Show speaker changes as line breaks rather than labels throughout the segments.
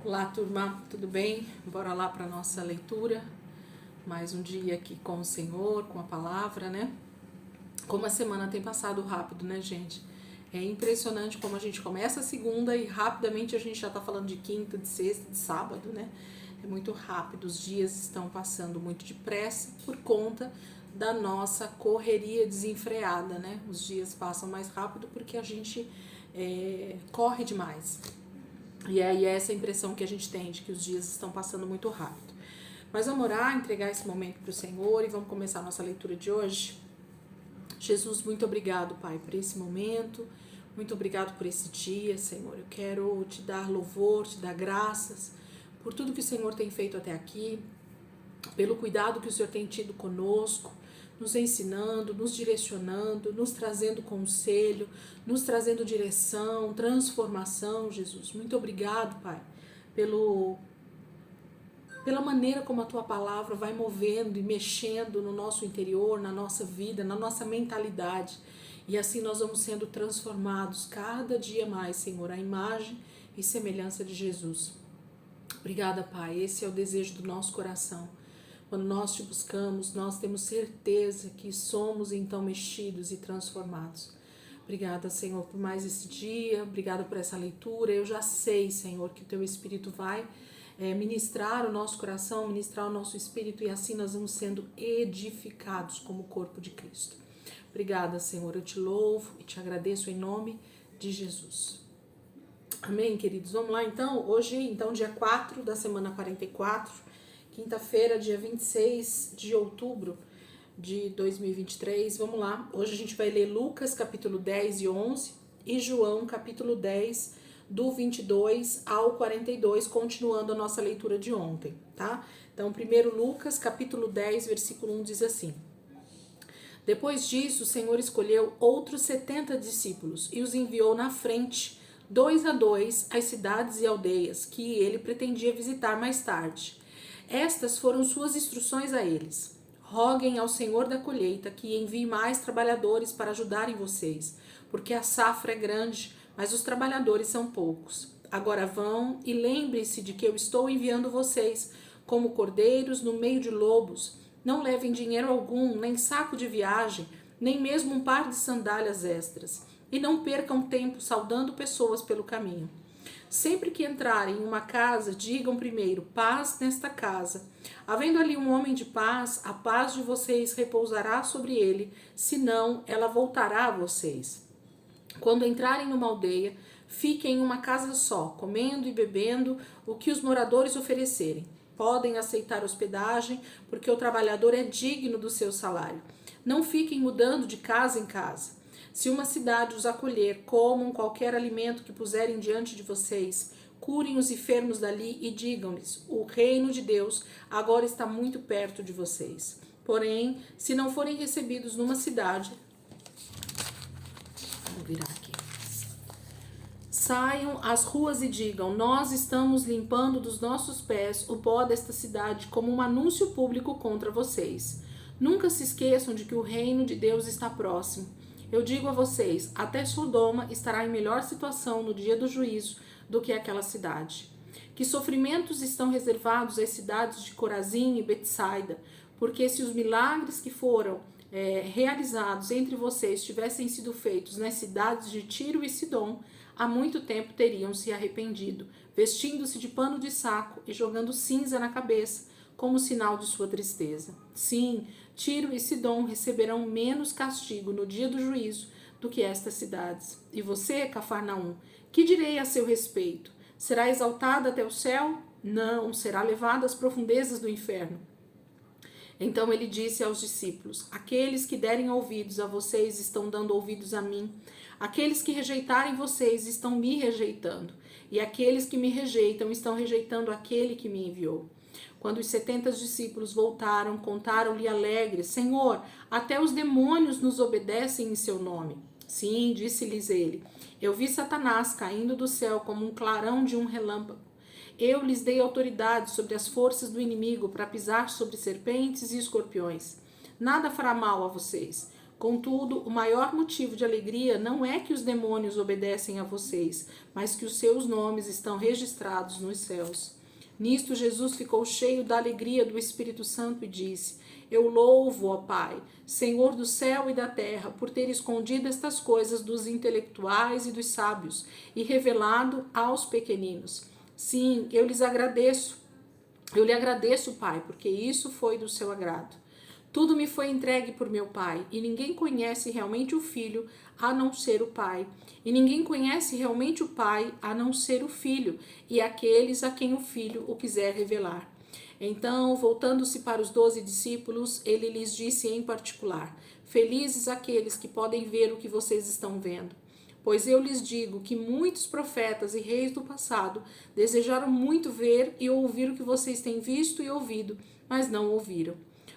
Olá, turma, tudo bem? Bora lá para nossa leitura. Mais um dia aqui com o Senhor, com a palavra, né? Como a semana tem passado rápido, né, gente? É impressionante como a gente começa a segunda e rapidamente a gente já tá falando de quinta, de sexta, de sábado, né? É muito rápido, os dias estão passando muito depressa por conta da nossa correria desenfreada, né? Os dias passam mais rápido porque a gente corre demais. E aí essa é a impressão que a gente tem de que os dias estão passando muito rápido. Mas vamos orar, entregar esse momento para o Senhor e vamos começar a nossa leitura de hoje. Jesus, muito obrigado, Pai, por esse momento. Muito obrigado por esse dia, Senhor. Eu quero te dar louvor, te dar graças por tudo que o Senhor tem feito até aqui, pelo cuidado que o Senhor tem tido conosco, nos ensinando, nos direcionando, nos trazendo conselho, nos trazendo direção, transformação, Jesus. Muito obrigado, Pai, pela maneira como a Tua palavra vai movendo e mexendo no nosso interior, na nossa vida, na nossa mentalidade. E assim nós vamos sendo transformados cada dia mais, Senhor, à imagem e semelhança de Jesus. Obrigada, Pai. Esse é o desejo do nosso coração. Quando nós te buscamos, nós temos certeza que somos então mexidos e transformados. Obrigada, Senhor, por mais esse dia. Obrigada por essa leitura. Eu já sei, Senhor, que o Teu Espírito vai ministrar o nosso coração, ministrar o nosso espírito e assim nós vamos sendo edificados como o corpo de Cristo. Obrigada, Senhor. Eu te louvo e te agradeço em nome de Jesus. Amém, queridos? Vamos lá, então. Hoje, então, dia 4 da semana 44, quinta-feira, dia 26 de outubro de 2023. Vamos lá. Hoje a gente vai ler Lucas, capítulo 10 e 11 e João, capítulo 10, do 22 ao 42, continuando a nossa leitura de ontem, tá? Então, primeiro Lucas, capítulo 10, versículo 1 diz assim: Depois disso, o Senhor escolheu outros 70 discípulos e os enviou na frente, 2 a 2, às cidades e aldeias que ele pretendia visitar mais tarde. Estas foram suas instruções a eles: roguem ao Senhor da colheita que envie mais trabalhadores para ajudarem vocês, porque a safra é grande, mas os trabalhadores são poucos. Agora vão e lembrem-se de que eu estou enviando vocês como cordeiros no meio de lobos. Não levem dinheiro algum, nem saco de viagem, nem mesmo um par de sandálias extras. E não percam tempo saudando pessoas pelo caminho. Sempre que entrarem em uma casa, digam primeiro: paz nesta casa. Havendo ali um homem de paz, a paz de vocês repousará sobre ele, senão ela voltará a vocês. Quando entrarem numa aldeia, fiquem em uma casa só, comendo e bebendo o que os moradores oferecerem. Podem aceitar hospedagem, porque o trabalhador é digno do seu salário. Não fiquem mudando de casa em casa. Se uma cidade os acolher, comam qualquer alimento que puserem diante de vocês. Curem os enfermos dali e digam-lhes: o reino de Deus agora está muito perto de vocês. Porém, se não forem recebidos numa cidade, vou virar aqui. Saiam às ruas e digam: nós estamos limpando dos nossos pés o pó desta cidade como um anúncio público contra vocês. Nunca se esqueçam de que o reino de Deus está próximo. Eu digo a vocês, até Sodoma estará em melhor situação no dia do juízo do que aquela cidade. Que sofrimentos estão reservados às cidades de Corazim e Betsaida, porque se os milagres que foram realizados entre vocês tivessem sido feitos nas cidades de Tiro e Sidom, há muito tempo teriam se arrependido, vestindo-se de pano de saco e jogando cinza na cabeça, como sinal de sua tristeza. Sim, Tiro e Sidom receberão menos castigo no dia do juízo do que estas cidades. E você, Cafarnaum, que direi a seu respeito? Será exaltada até o céu? Não, será levada às profundezas do inferno. Então ele disse aos discípulos: aqueles que derem ouvidos a vocês estão dando ouvidos a mim. Aqueles que rejeitarem vocês estão me rejeitando. E aqueles que me rejeitam estão rejeitando aquele que me enviou. Quando os 70 discípulos voltaram, contaram-lhe alegres: Senhor, até os demônios nos obedecem em seu nome. Sim, disse-lhes ele, eu vi Satanás caindo do céu como um clarão de um relâmpago. Eu lhes dei autoridade sobre as forças do inimigo para pisar sobre serpentes e escorpiões. Nada fará mal a vocês. Contudo, o maior motivo de alegria não é que os demônios obedecem a vocês, mas que os seus nomes estão registrados nos céus. Nisto, Jesus ficou cheio da alegria do Espírito Santo e disse: Eu louvo, ó Pai, Senhor do céu e da terra, por ter escondido estas coisas dos intelectuais e dos sábios e revelado aos pequeninos. Sim, eu lhe agradeço, Pai, porque isso foi do seu agrado. Tudo me foi entregue por meu Pai, e ninguém conhece realmente o Filho a não ser o Pai. E ninguém conhece realmente o Pai a não ser o Filho, e aqueles a quem o Filho o quiser revelar. Então, voltando-se para os 12 discípulos, ele lhes disse em particular: Felizes aqueles que podem ver o que vocês estão vendo. Pois eu lhes digo que muitos profetas e reis do passado desejaram muito ver e ouvir o que vocês têm visto e ouvido, mas não ouviram.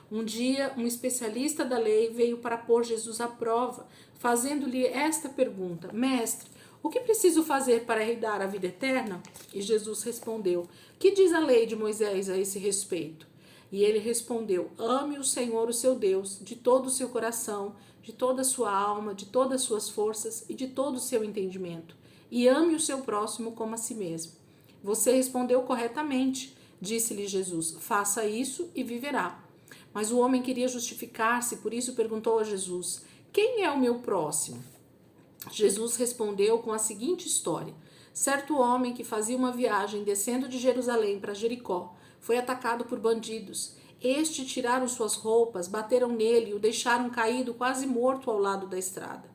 Um dia, um especialista da lei veio para pôr Jesus à prova, fazendo-lhe esta pergunta: Mestre, o que preciso fazer para herdar a vida eterna? E Jesus respondeu: Que diz a lei de Moisés a esse respeito? E ele respondeu: Ame o Senhor, o seu Deus, de todo o seu coração, de toda a sua alma, de todas as suas forças e de todo o seu entendimento. E ame o seu próximo como a si mesmo. Você respondeu corretamente, disse-lhe Jesus. Faça isso e viverá. Mas o homem queria justificar-se, por isso perguntou a Jesus: Quem é o meu próximo? Jesus respondeu com a seguinte história: Certo homem que fazia uma viagem descendo de Jerusalém para Jericó foi atacado por bandidos. Estes tiraram suas roupas, bateram nele e o deixaram caído quase morto ao lado da estrada.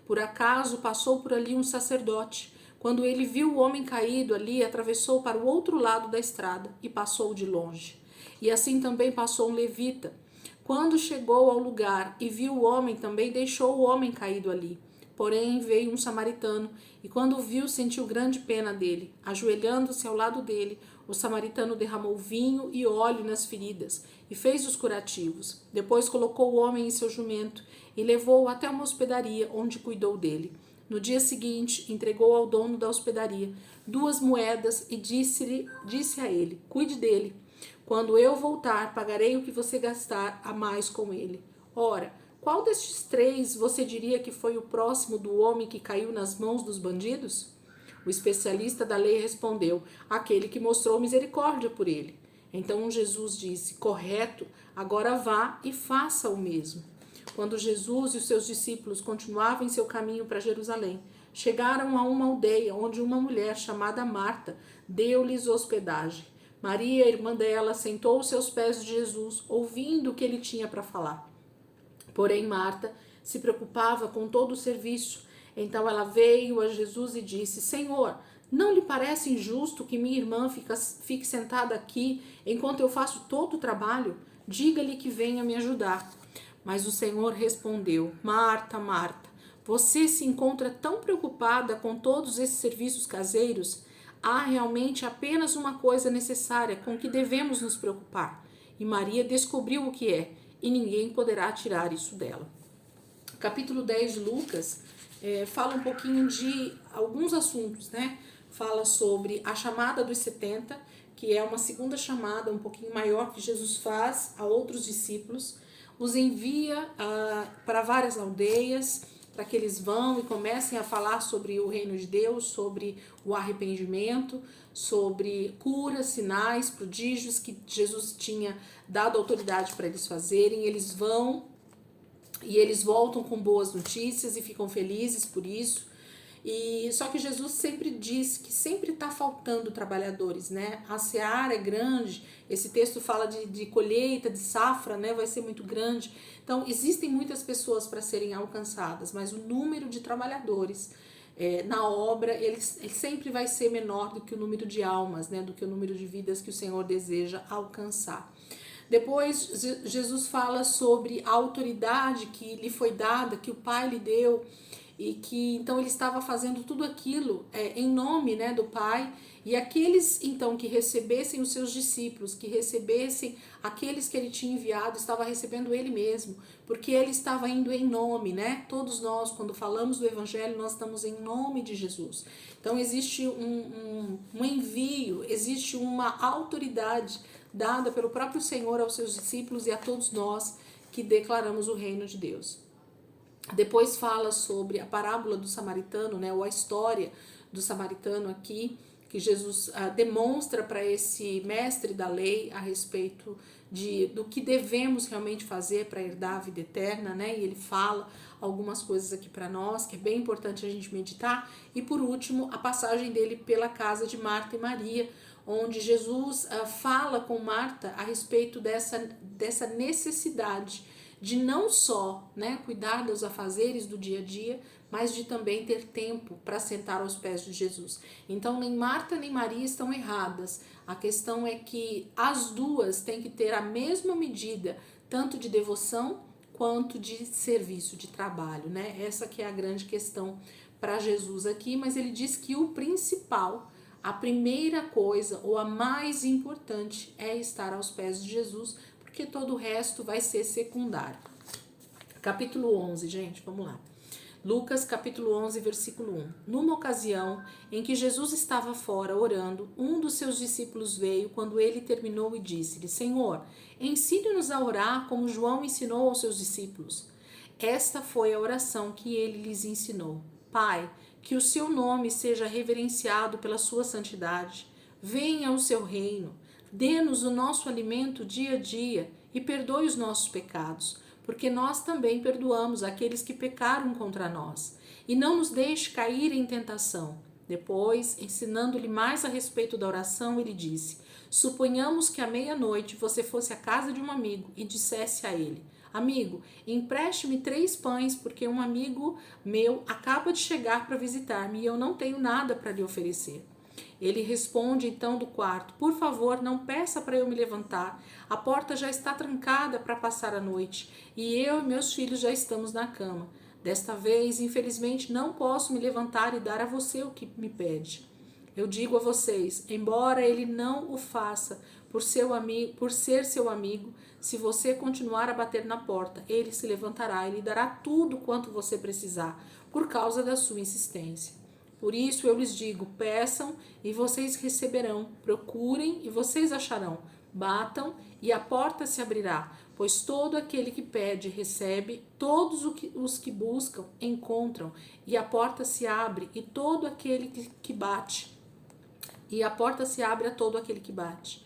Por acaso passou por ali um sacerdote. Quando ele viu o homem caído ali, atravessou para o outro lado da estrada e passou de longe. E assim também passou um levita. Quando chegou ao lugar e viu o homem, também deixou o homem caído ali. Porém veio um samaritano, e quando o viu, sentiu grande pena dele. Ajoelhando-se ao lado dele, o samaritano derramou vinho e óleo nas feridas, e fez os curativos. Depois colocou o homem em seu jumento, e levou-o até uma hospedaria, onde cuidou dele. No dia seguinte, entregou ao dono da hospedaria 2 moedas, e disse a ele: Cuide dele. Quando eu voltar, pagarei o que você gastar a mais com ele. Ora, qual destes 3 você diria que foi o próximo do homem que caiu nas mãos dos bandidos? O especialista da lei respondeu: Aquele que mostrou misericórdia por ele. Então Jesus disse: Correto, agora vá e faça o mesmo. Quando Jesus e os seus discípulos continuavam em seu caminho para Jerusalém, chegaram a uma aldeia onde uma mulher chamada Marta deu-lhes hospedagem. Maria, irmã dela, sentou-se aos pés de Jesus, ouvindo o que ele tinha para falar. Porém, Marta se preocupava com todo o serviço. Então ela veio a Jesus e disse: Senhor, não lhe parece injusto que minha irmã fique sentada aqui enquanto eu faço todo o trabalho? Diga-lhe que venha me ajudar. Mas o Senhor respondeu: Marta, Marta, você se encontra tão preocupada com todos esses serviços caseiros? Há realmente apenas uma coisa necessária com que devemos nos preocupar. E Maria descobriu o que é, e ninguém poderá tirar isso dela. O capítulo 10 de Lucas fala um pouquinho de alguns assuntos, né? Fala sobre a chamada dos 70, que é uma segunda chamada um pouquinho maior que Jesus faz a outros discípulos. Os envia para várias aldeias, para que eles vão e comecem a falar sobre o reino de Deus, sobre o arrependimento, sobre curas, sinais, prodígios que Jesus tinha dado autoridade para eles fazerem. Eles vão e eles voltam com boas notícias e ficam felizes por isso. E só que Jesus sempre diz que sempre está faltando trabalhadores, né? A seara é grande, esse texto fala de colheita, de safra, né? Vai ser muito grande. Então, existem muitas pessoas para serem alcançadas, mas o número de trabalhadores na obra, ele sempre vai ser menor do que o número de almas, né? Do que o número de vidas que o Senhor deseja alcançar. Depois, Jesus fala sobre a autoridade que lhe foi dada, que o Pai lhe deu, e que então ele estava fazendo tudo aquilo em nome, né, do Pai, e aqueles então que recebessem os seus discípulos, que recebessem aqueles que ele tinha enviado, estava recebendo ele mesmo, porque ele estava indo em nome, né? Todos nós, quando falamos do Evangelho, nós estamos em nome de Jesus. Então existe um envio, existe uma autoridade dada pelo próprio Senhor aos seus discípulos e a todos nós que declaramos o reino de Deus. Depois fala sobre a parábola do samaritano, né, ou a história do samaritano aqui, que Jesus demonstra para esse mestre da lei a respeito do que devemos realmente fazer para herdar a vida eterna, né? E ele fala algumas coisas aqui para nós, que é bem importante a gente meditar. E por último, a passagem dele pela casa de Marta e Maria, onde Jesus fala com Marta a respeito dessa necessidade de não só, né, cuidar dos afazeres do dia a dia, mas de também ter tempo para sentar aos pés de Jesus. Então, nem Marta nem Maria estão erradas. A questão é que as duas têm que ter a mesma medida, tanto de devoção quanto de serviço, de trabalho, né? Essa que é a grande questão para Jesus aqui, mas ele diz que o principal, a primeira coisa ou a mais importante é estar aos pés de Jesus, porque todo o resto vai ser secundário. Capítulo 11, gente, vamos lá. Lucas, capítulo 11, versículo 1. Numa ocasião em que Jesus estava fora orando, um dos seus discípulos veio quando ele terminou e disse-lhe: Senhor, ensine-nos a orar como João ensinou aos seus discípulos. Esta foi a oração que ele lhes ensinou. Pai, que o seu nome seja reverenciado pela sua santidade. Venha o seu reino. Dê-nos o nosso alimento dia a dia e perdoe os nossos pecados, porque nós também perdoamos aqueles que pecaram contra nós. E não nos deixe cair em tentação. Depois, ensinando-lhe mais a respeito da oração, ele disse: Suponhamos que à meia-noite você fosse à casa de um amigo e dissesse a ele: Amigo, empreste-me 3 pães, porque um amigo meu acaba de chegar para visitar-me e eu não tenho nada para lhe oferecer. Ele responde então do quarto: Por favor, não peça para eu me levantar. A porta já está trancada para passar a noite e eu e meus filhos já estamos na cama. Desta vez, infelizmente, não posso me levantar e dar a você o que me pede. Eu digo a vocês, embora ele não o faça por ser seu amigo, se você continuar a bater na porta, ele se levantará e lhe dará tudo quanto você precisar, por causa da sua insistência. Por isso eu lhes digo, peçam e vocês receberão, procurem e vocês acharão, batam e a porta se abrirá, pois todo aquele que pede recebe, todos os que buscam encontram, e a porta se abre e todo aquele que bate, e a porta se abre a todo aquele que bate.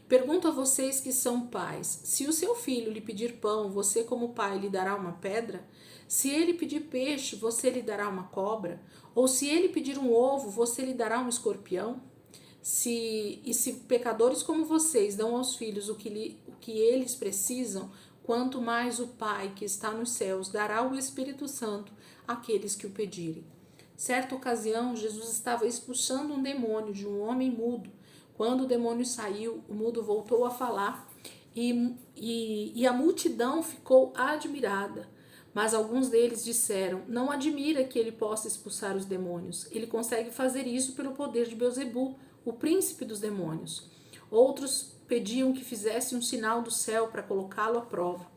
Pergunto a vocês que são pais, se o seu filho lhe pedir pão, você como pai lhe dará uma pedra? Se ele pedir peixe, você lhe dará uma cobra? Ou se ele pedir um ovo, você lhe dará um escorpião? Se pecadores como vocês dão aos filhos o que eles precisam, quanto mais o Pai que está nos céus dará o Espírito Santo àqueles que o pedirem. Certa ocasião, Jesus estava expulsando um demônio de um homem mudo. Quando o demônio saiu, o mudo voltou a falar e a multidão ficou admirada. Mas alguns deles disseram: Não admira que ele possa expulsar os demônios. Ele consegue fazer isso pelo poder de Beelzebu, o príncipe dos demônios. Outros pediam que fizesse um sinal do céu para colocá-lo à prova.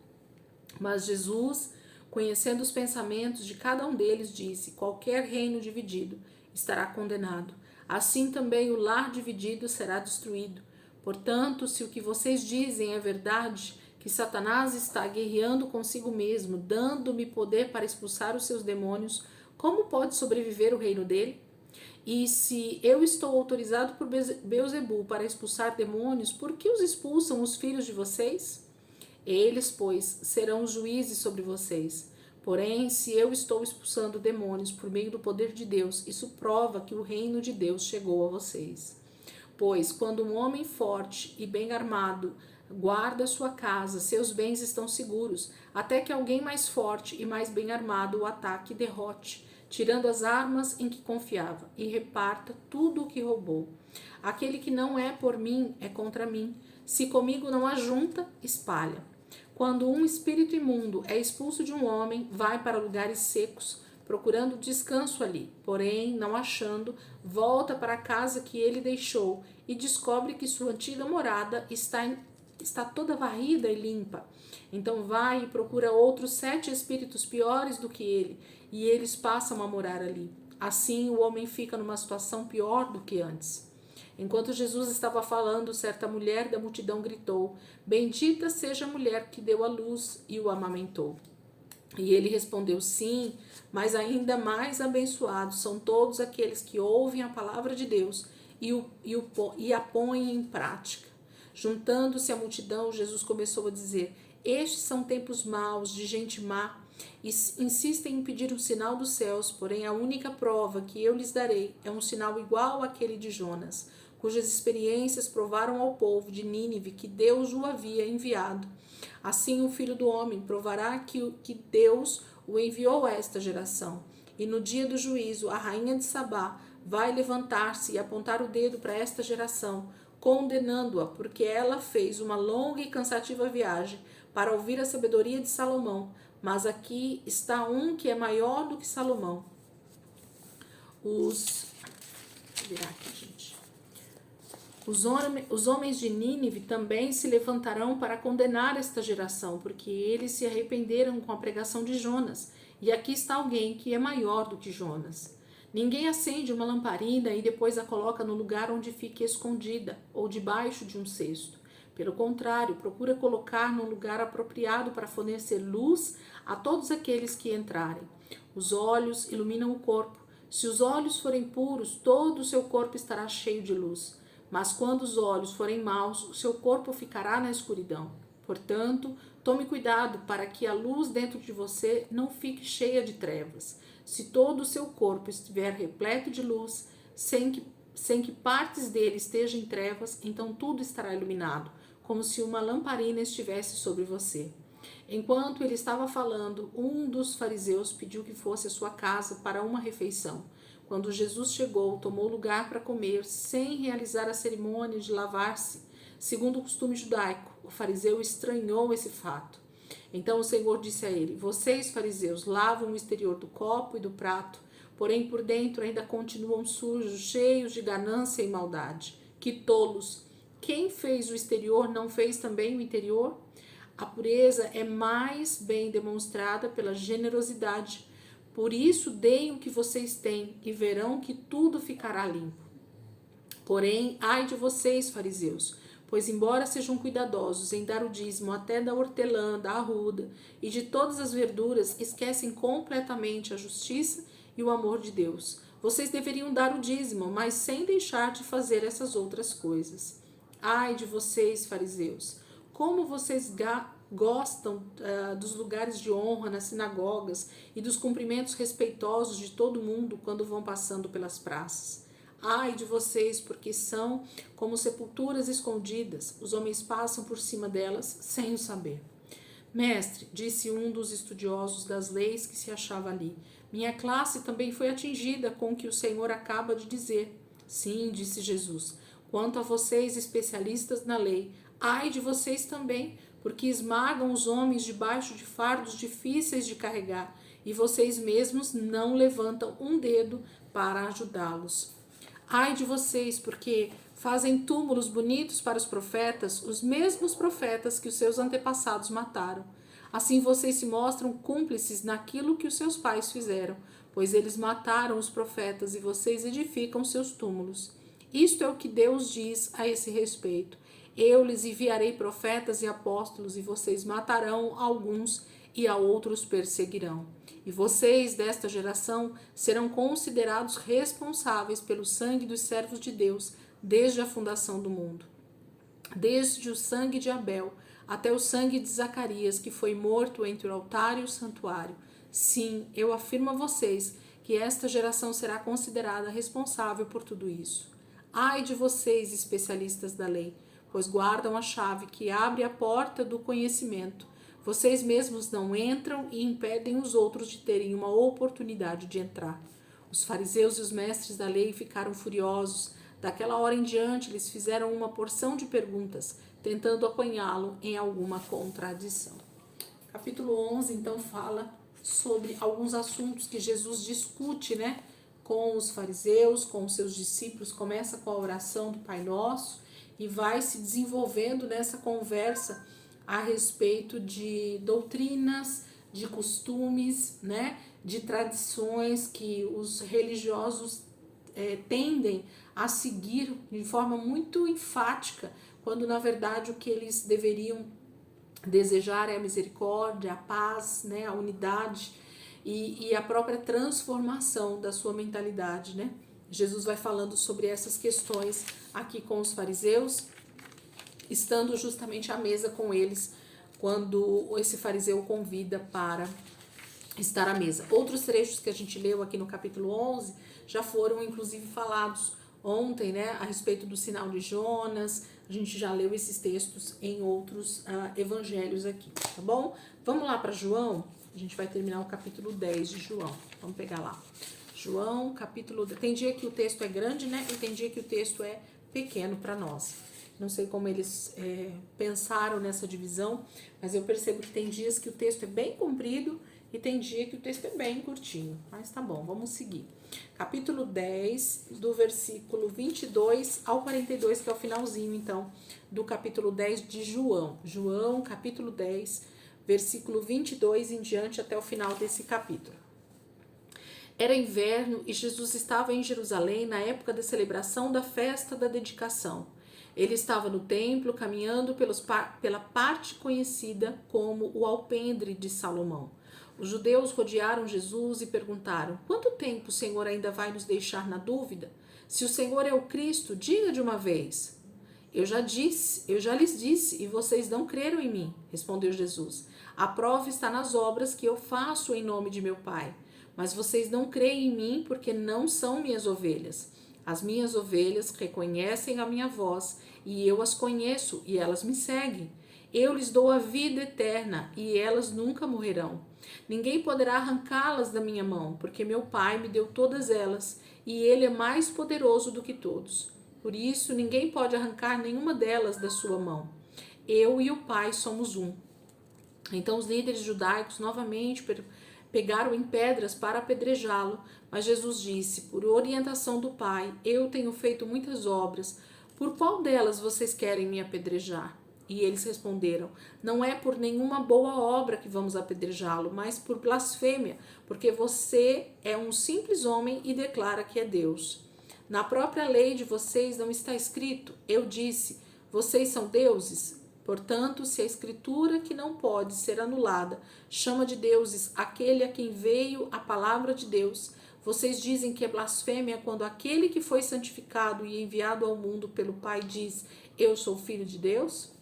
Mas Jesus, conhecendo os pensamentos de cada um deles, disse: Qualquer reino dividido estará condenado. Assim também o lar dividido será destruído. Portanto, se o que vocês dizem é verdade, que Satanás está guerreando consigo mesmo, dando-me poder para expulsar os seus demônios, como pode sobreviver o reino dele? E se eu estou autorizado por Beelzebu para expulsar demônios, por que os expulsam os filhos de vocês? Eles, pois, serão os juízes sobre vocês. Porém, se eu estou expulsando demônios por meio do poder de Deus, isso prova que o reino de Deus chegou a vocês. Pois, quando um homem forte e bem armado guarda sua casa, seus bens estão seguros, até que alguém mais forte e mais bem armado o ataque e derrote, tirando as armas em que confiava, e reparta tudo o que roubou. Aquele que não é por mim é contra mim. Se comigo não ajunta, espalha. Quando um espírito imundo é expulso de um homem, vai para lugares secos, procurando descanso ali. Porém, não achando, volta para a casa que ele deixou e descobre que sua antiga morada está toda varrida e limpa. Então vai e procura outros 7 espíritos piores do que ele, e eles passam a morar ali. Assim, o homem fica numa situação pior do que antes. Enquanto Jesus estava falando, certa mulher da multidão gritou: Bendita seja a mulher que deu à luz e o amamentou. E ele respondeu: sim, mas ainda mais abençoados são todos aqueles que ouvem a palavra de Deus e a põem em prática. Juntando-se à multidão, Jesus começou a dizer: estes são tempos maus, de gente má, e insistem em pedir um sinal dos céus, porém a única prova que eu lhes darei é um sinal igual àquele de Jonas, cujas experiências provaram ao povo de Nínive que Deus o havia enviado. Assim o Filho do Homem provará que Deus o enviou a esta geração. E no dia do juízo, a rainha de Sabá vai levantar-se e apontar o dedo para esta geração, condenando-a, porque ela fez uma longa e cansativa viagem para ouvir a sabedoria de Salomão. Mas aqui está um que é maior do que Salomão. Vou virar aqui, gente. Os homens de Nínive também se levantarão para condenar esta geração, porque eles se arrependeram com a pregação de Jonas. E aqui está alguém que é maior do que Jonas. Ninguém acende uma lamparina e depois a coloca no lugar onde fique escondida, ou debaixo de um cesto. Pelo contrário, procura colocar num lugar apropriado para fornecer luz a todos aqueles que entrarem. Os olhos iluminam o corpo. Se os olhos forem puros, todo o seu corpo estará cheio de luz. Mas quando os olhos forem maus, o seu corpo ficará na escuridão. Portanto, tome cuidado para que a luz dentro de você não fique cheia de trevas. Se todo o seu corpo estiver repleto de luz, sem que partes dele estejam em trevas, então tudo estará iluminado, como se uma lamparina estivesse sobre você. Enquanto ele estava falando, um dos fariseus pediu que fosse à sua casa para uma refeição. Quando Jesus chegou, tomou lugar para comer, sem realizar a cerimônia de lavar-se. Segundo o costume judaico, o fariseu estranhou esse fato. Então o Senhor disse a ele: vocês, fariseus, lavam o exterior do copo e do prato, porém por dentro ainda continuam sujos, cheios de ganância e maldade. Que tolos! Quem fez o exterior não fez também o interior? A pureza é mais bem demonstrada pela generosidade. Por isso, deem o que vocês têm e verão que tudo ficará limpo. Porém, ai de vocês, fariseus, pois embora sejam cuidadosos em dar o dízimo até da hortelã, da arruda e de todas as verduras, esquecem completamente a justiça e o amor de Deus. Vocês deveriam dar o dízimo, mas sem deixar de fazer essas outras coisas. Ai de vocês, fariseus, como vocês gostam dos lugares de honra nas sinagogas e dos cumprimentos respeitosos de todo mundo quando vão passando pelas praças. Ai de vocês, porque são como sepulturas escondidas, os homens passam por cima delas sem o saber. Mestre, disse um dos estudiosos das leis que se achava ali, minha classe também foi atingida com o que o Senhor acaba de dizer. Sim, disse Jesus, quanto a vocês, especialistas na lei, ai de vocês também, porque esmagam os homens debaixo de fardos difíceis de carregar, e vocês mesmos não levantam um dedo para ajudá-los. Ai de vocês, porque fazem túmulos bonitos para os profetas, os mesmos profetas que os seus antepassados mataram. Assim vocês se mostram cúmplices naquilo que os seus pais fizeram, pois eles mataram os profetas e vocês edificam seus túmulos. Isto é o que Deus diz a esse respeito. Eu lhes enviarei profetas e apóstolos, e vocês matarão alguns e a outros perseguirão. E vocês, desta geração, serão considerados responsáveis pelo sangue dos servos de Deus, desde a fundação do mundo. Desde o sangue de Abel até o sangue de Zacarias, que foi morto entre o altar e o santuário. Sim, eu afirmo a vocês que esta geração será considerada responsável por tudo isso. Ai de vocês, especialistas da lei, pois guardam a chave que abre a porta do conhecimento. Vocês mesmos não entram e impedem os outros de terem uma oportunidade de entrar. Os fariseus e os mestres da lei ficaram furiosos. Daquela hora em diante, eles fizeram uma porção de perguntas, tentando apanhá-lo em alguma contradição. Capítulo 11, então, fala sobre alguns assuntos que Jesus discute, com os fariseus, com os seus discípulos. Começa com a oração do Pai Nosso e vai se desenvolvendo nessa conversa a respeito de doutrinas, de costumes, de tradições que os religiosos tendem a seguir de forma muito enfática, quando na verdade o que eles deveriam Desejar é a misericórdia, a paz, né, a unidade e a própria transformação da sua mentalidade, né? Jesus vai falando sobre essas questões aqui com os fariseus, estando justamente à mesa com eles, quando esse fariseu convida para estar à mesa. Outros trechos que a gente leu aqui no capítulo 11 já foram inclusive falados ontem, né, a respeito do sinal de Jonas. A gente já leu esses textos em outros evangelhos aqui, tá bom? Vamos lá para João, a gente vai terminar o capítulo 10 de João, vamos pegar lá. João, capítulo 10. Tem dia que o texto é grande, né, e tem dia que o texto é pequeno para nós. Não sei como eles pensaram nessa divisão, mas eu percebo que tem dias que o texto é bem comprido e tem dia que o texto é bem curtinho. Mas tá bom, vamos seguir. Capítulo 10, do versículo 22 ao 42, que é o finalzinho, então, do capítulo 10 de João. João, capítulo 10, versículo 22 em diante até o final desse capítulo. Era inverno e Jesus estava em Jerusalém na época da celebração da festa da dedicação. Ele estava no templo caminhando pela parte conhecida como o alpendre de Salomão. Os judeus rodearam Jesus e perguntaram: quanto tempo o Senhor ainda vai nos deixar na dúvida? Se o Senhor é o Cristo, diga de uma vez. Eu já lhes disse, e vocês não creram em mim, respondeu Jesus. A prova está nas obras que eu faço em nome de meu Pai. Mas vocês não creem em mim porque não são minhas ovelhas. As minhas ovelhas reconhecem a minha voz e eu as conheço e elas me seguem. Eu lhes dou a vida eterna e elas nunca morrerão. Ninguém poderá arrancá-las da minha mão, porque meu Pai me deu todas elas e Ele é mais poderoso do que todos. Por isso, ninguém pode arrancar nenhuma delas da sua mão. Eu e o Pai somos um. Então os líderes judaicos novamente pegaram em pedras para apedrejá-lo, mas Jesus disse: por orientação do Pai, eu tenho feito muitas obras. Por qual delas vocês querem me apedrejar? E eles responderam: não é por nenhuma boa obra que vamos apedrejá-lo, mas por blasfêmia, porque você é um simples homem e declara que é Deus. Na própria lei de vocês não está escrito: eu disse, vocês são deuses? Portanto, se a escritura, que não pode ser anulada, chama de deuses aquele a quem veio a palavra de Deus, vocês dizem que é blasfêmia quando aquele que foi santificado e enviado ao mundo pelo Pai diz: eu sou filho de Deus?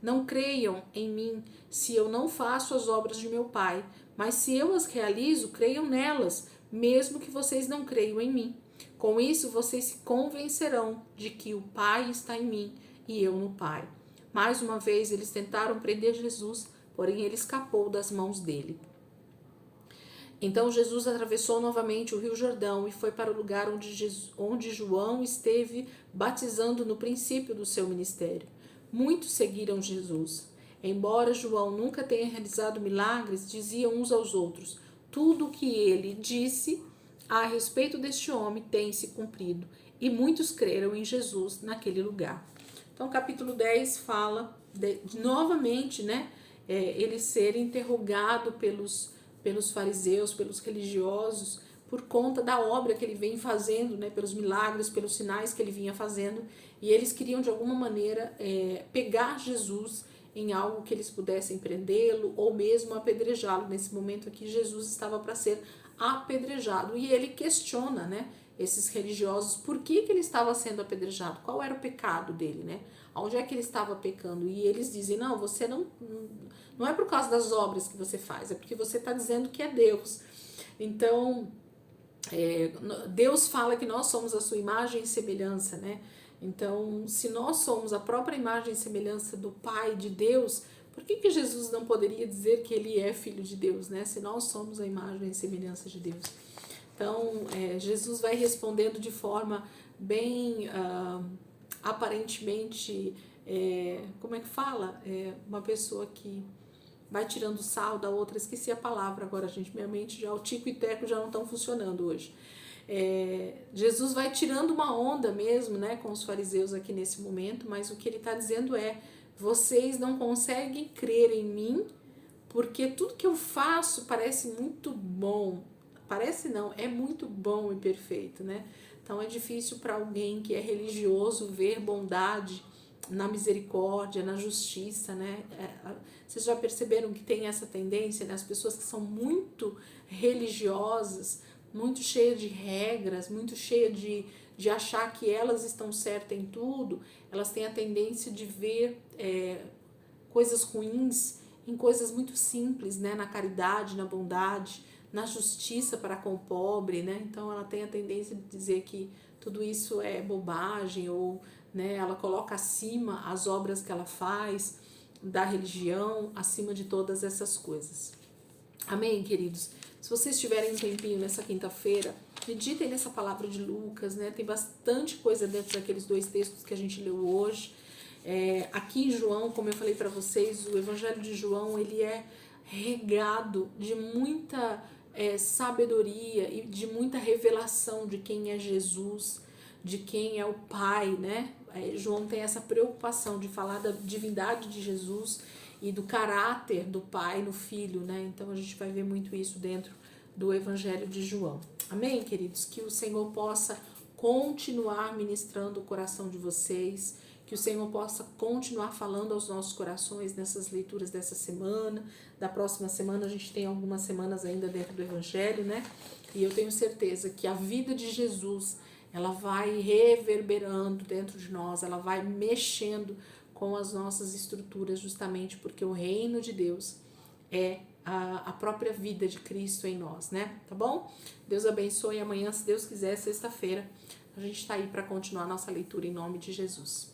Não creiam em mim se eu não faço as obras de meu Pai, mas se eu as realizo, creiam nelas, mesmo que vocês não creiam em mim. Com isso, vocês se convencerão de que o Pai está em mim e eu no Pai. Mais uma vez, eles tentaram prender Jesus, porém ele escapou das mãos dele. Então Jesus atravessou novamente o Rio Jordão e foi para o lugar onde João esteve batizando no princípio do seu ministério. Muitos seguiram Jesus. Embora João nunca tenha realizado milagres, diziam uns aos outros: tudo o que ele disse a respeito deste homem tem se cumprido. E muitos creram em Jesus naquele lugar. Então, capítulo 10 fala novamente, né, ele ser interrogado pelos fariseus, pelos religiosos, por conta da obra que ele vem fazendo, né, pelos milagres, pelos sinais que ele vinha fazendo, e eles queriam de alguma maneira pegar Jesus em algo que eles pudessem prendê-lo ou mesmo apedrejá-lo. Nesse momento aqui, Jesus estava para ser apedrejado, e ele questiona, né, esses religiosos, por que ele estava sendo apedrejado, qual era o pecado dele, né, onde é que ele estava pecando, e eles dizem: não, você não é por causa das obras que você faz, é porque você está dizendo que é Deus. Então, Deus fala que nós somos a sua imagem e semelhança, né? Então, se nós somos a própria imagem e semelhança do Pai, de Deus, por que Jesus não poderia dizer que ele é filho de Deus, né? Se nós somos a imagem e semelhança de Deus. Então, Jesus vai respondendo de forma bem aparentemente, como é que fala? Uma pessoa que vai tirando sal da outra, esqueci a palavra agora, gente, minha mente já, o tico e teco já não estão funcionando hoje. Jesus vai tirando uma onda mesmo, né, com os fariseus aqui nesse momento, mas o que ele está dizendo é: vocês não conseguem crer em mim, porque tudo que eu faço parece muito bom, parece não, é muito bom e perfeito, né? Então é difícil para alguém que é religioso ver bondade na misericórdia, na justiça, né? Vocês já perceberam que tem essa tendência, né? As pessoas que são muito religiosas, muito cheias de regras, muito cheias de achar que elas estão certas em tudo, elas têm a tendência de ver coisas ruins em coisas muito simples, né? Na caridade, na bondade, na justiça para com o pobre, né? Então ela tem a tendência de dizer que tudo isso é bobagem, ou, né, ela coloca acima as obras que ela faz da religião, acima de todas essas coisas. Amém, queridos? Se vocês tiverem um tempinho nessa quinta-feira, meditem nessa palavra de Lucas, né? Tem bastante coisa dentro daqueles 2 textos que a gente leu hoje. Aqui em João, como eu falei para vocês, o Evangelho de João, ele é regado de muita sabedoria e de muita revelação de quem é Jesus, de quem é o Pai, né? João tem essa preocupação de falar da divindade de Jesus e do caráter do Pai no Filho, né? Então a gente vai ver muito isso dentro do Evangelho de João. Amém, queridos? Que o Senhor possa continuar ministrando o coração de vocês, que o Senhor possa continuar falando aos nossos corações nessas leituras dessa semana. Da próxima semana, a gente tem algumas semanas ainda dentro do Evangelho, né? E eu tenho certeza que a vida de Jesus, ela vai reverberando dentro de nós, ela vai mexendo com as nossas estruturas, justamente porque o reino de Deus é a própria vida de Cristo em nós, né? Tá bom? Deus abençoe. Amanhã, se Deus quiser, sexta-feira, a gente tá aí para continuar a nossa leitura em nome de Jesus.